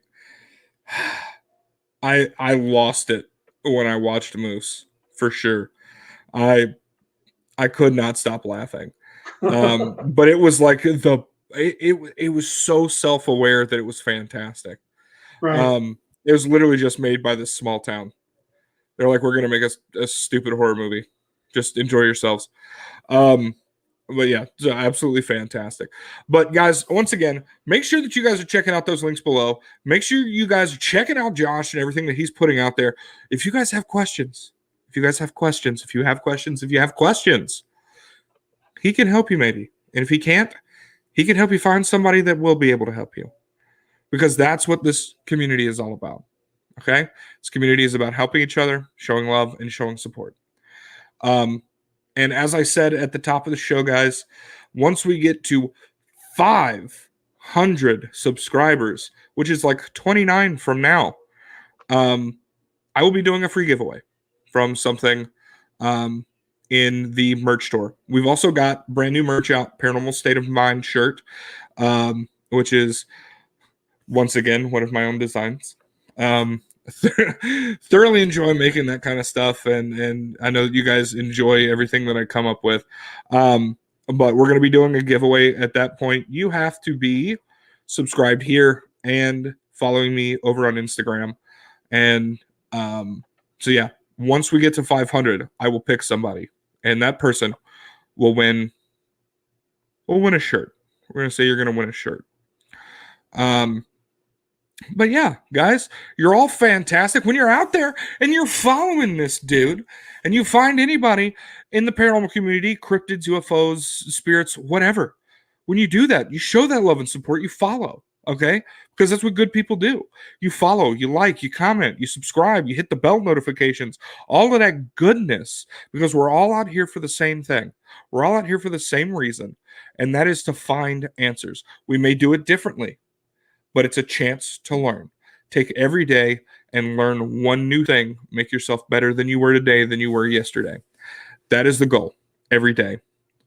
lost it when I watched Moose, for sure. I could not stop laughing. But it was like it was so self-aware that it was fantastic. Right. It was literally just made by this small town. They're like, we're gonna make a stupid horror movie. Just enjoy yourselves. But yeah, it's absolutely fantastic. But guys, once again, make sure that you guys are checking out those links below. Make sure you guys are checking out Josh and everything that he's putting out there. If you guys have questions, he can help you maybe. And if he can't, he can help you find somebody that will be able to help you. Because that's what this community is all about. Okay? This community is about helping each other, showing love, and showing support. And as I said at the top of the show, guys, once we get to 500 subscribers, which is like 29 from now, I will be doing a free giveaway from something in the merch store. We've also got brand new merch out, Paranormal State of Mind shirt, which is, once again, one of my own designs. Thoroughly enjoy making that kind of stuff, and I know that you guys enjoy everything that I come up with. But we're going to be doing a giveaway at that point. You have to be subscribed here and following me over on Instagram. And so yeah, once we get to 500, I will pick somebody, and that person will win. We'll win a shirt. We're gonna say you're gonna win a shirt. But yeah, guys, you're all fantastic. When you're out there and you're following this dude, and you find anybody in the paranormal community, cryptids, UFOs, spirits, whatever, when you do that, you show that love and support. You follow, okay? Because that's what good people do. You follow, you like, you comment, you subscribe, you hit the bell notifications, all of that goodness, because we're all out here for the same thing. We're all out here for the same reason, and that is to find answers. We may do it differently, but it's a chance to learn. Take every day and learn one new thing. Make yourself better than you were today, than you were yesterday. That is the goal every day.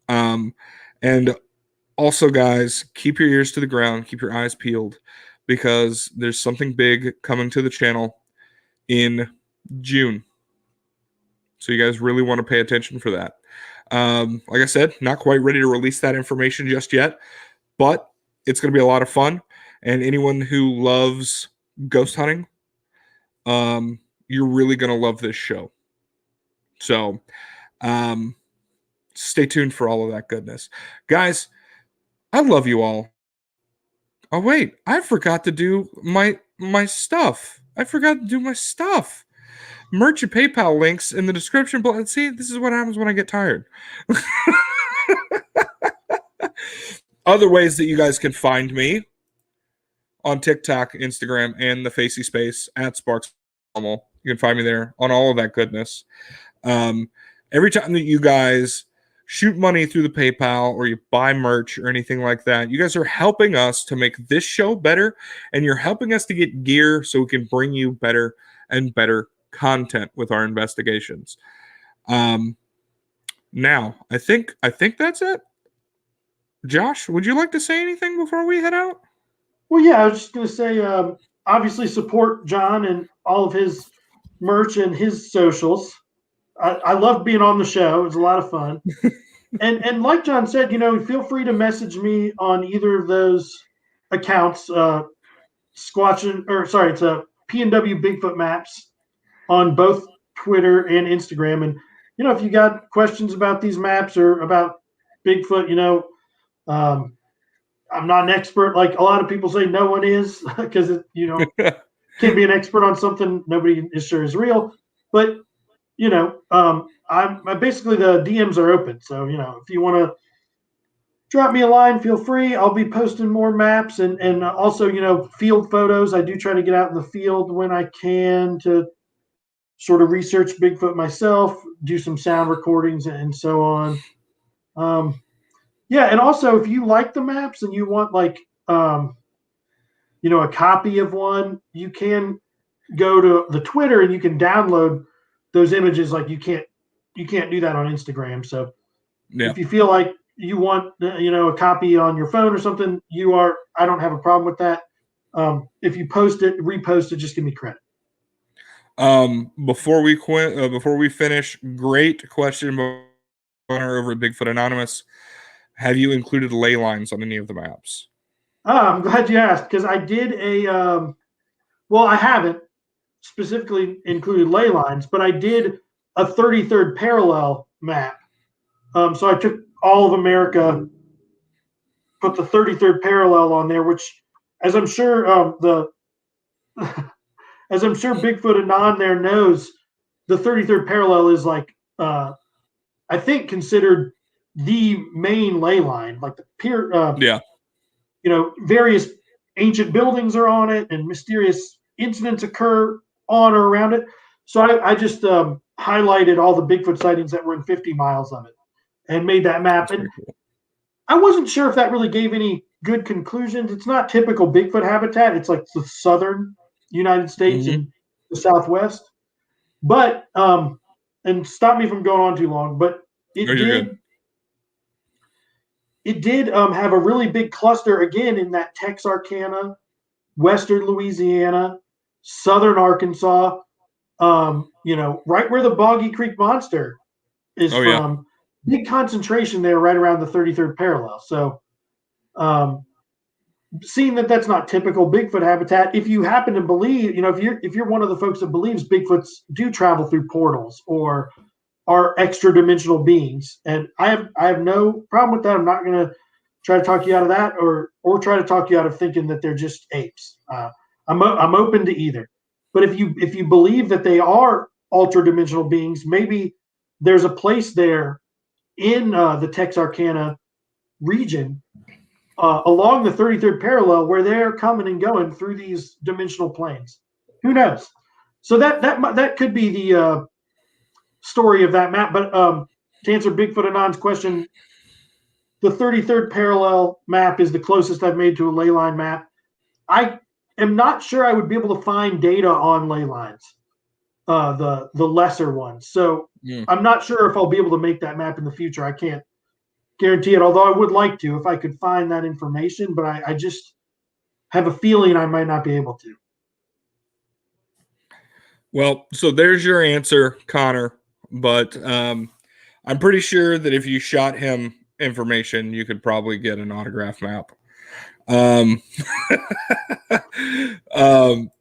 And also, guys, keep your ears to the ground, keep your eyes peeled, because there's something big coming to the channel in June. So you guys really want to pay attention for that. Like I said, not quite ready to release that information just yet, but it's going to be a lot of fun. And anyone who loves ghost hunting, you're really going to love this show. So stay tuned for all of that goodness. Guys, I love you all. Oh, wait, I forgot to do my stuff. I forgot to do my stuff. Merch and PayPal links in the description below. See, this is what happens when I get tired. Other ways that you guys can find me on TikTok, Instagram, and the Facey Space at Sparks Normal. You can find me there on all of that goodness. Every time that you guys shoot money through the PayPal or you buy merch or anything like that, you guys are helping us to make this show better, and you're helping us to get gear so we can bring you better and better content with our investigations. Now, I think that's it. Josh, would you like to say anything before we head out? Well, yeah, I was just going to say, obviously support John and all of his merch and his socials. I love being on the show. It was a lot of fun. and like John said, feel free to message me on either of those accounts, Squatch, or sorry, it's a PNW Bigfoot Maps on both Twitter and Instagram. And, if you got questions about these maps or about Bigfoot, I'm not an expert. Like a lot of people say, no one is, because can't be an expert on something nobody is sure is real. But I'm basically, the DMs are open. So if you want to drop me a line, feel free. I'll be posting more maps and also field photos. I do try to get out in the field when I can to sort of research Bigfoot myself, do some sound recordings and so on. Yeah, and also if you like the maps and you want a copy of one, you can go to the Twitter and you can download those images. Like you can't do that on Instagram. So if you feel like you want a copy on your phone or something, I don't have a problem with that. If you repost it, just give me credit. Before we finish, great question over at Bigfoot Anonymous. Have you included ley lines on any of the maps? I'm glad you asked, because I did I haven't specifically included ley lines, but I did a 33rd parallel map. So I took all of America, put the 33rd parallel on there, which, as I'm sure as I'm sure Bigfoot Anon there knows, the 33rd parallel is I think considered the main ley line, like the pier. Various ancient buildings are on it, and mysterious incidents occur on or around it. So I just highlighted all the Bigfoot sightings that were in 50 miles of it and made that map. And cool. I wasn't sure if that really gave any good conclusions. It's not typical Bigfoot habitat. It's like the southern United States and the Southwest. But and stop me from going on too long, but it did have a really big cluster again in that Texarkana, western Louisiana, southern Arkansas, right where the Boggy Creek Monster is from. Yeah. Big concentration there right around the 33rd parallel. So seeing that that's not typical Bigfoot habitat, if you happen to believe, if you're one of the folks that believes Bigfoots do travel through portals or are extra dimensional beings, and I have no problem with that. I'm not going to try to talk you out of that, or try to talk you out of thinking that they're just apes. I'm open to either. But if you believe that they are ultra dimensional beings, maybe there's a place there in the Texarkana region along the 33rd parallel where they're coming and going through these dimensional planes. Who knows? So that could be the story of that map. But to answer Bigfoot Anon's question, the 33rd parallel map is the closest I've made to a ley line map. I am not sure I would be able to find data on ley lines, the lesser ones. So I'm not sure if I'll be able to make that map in the future. I can't guarantee it, although I would like to if I could find that information, but I just have a feeling I might not be able to. Well, so there's your answer, Connor. But I'm pretty sure that if you shot him information, you could probably get an autograph map. But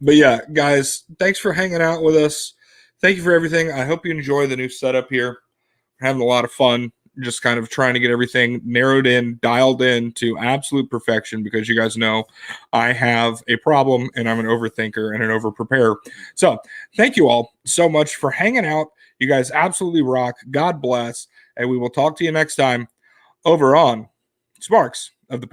yeah, guys, thanks for hanging out with us. Thank you for everything. I hope you enjoy the new setup here. We're having a lot of fun, just kind of trying to get everything narrowed in, dialed in to absolute perfection, because you guys know I have a problem and I'm an overthinker and an overpreparer. So thank you all so much for hanging out. You guys absolutely rock. God bless. And we will talk to you next time over on Sparks.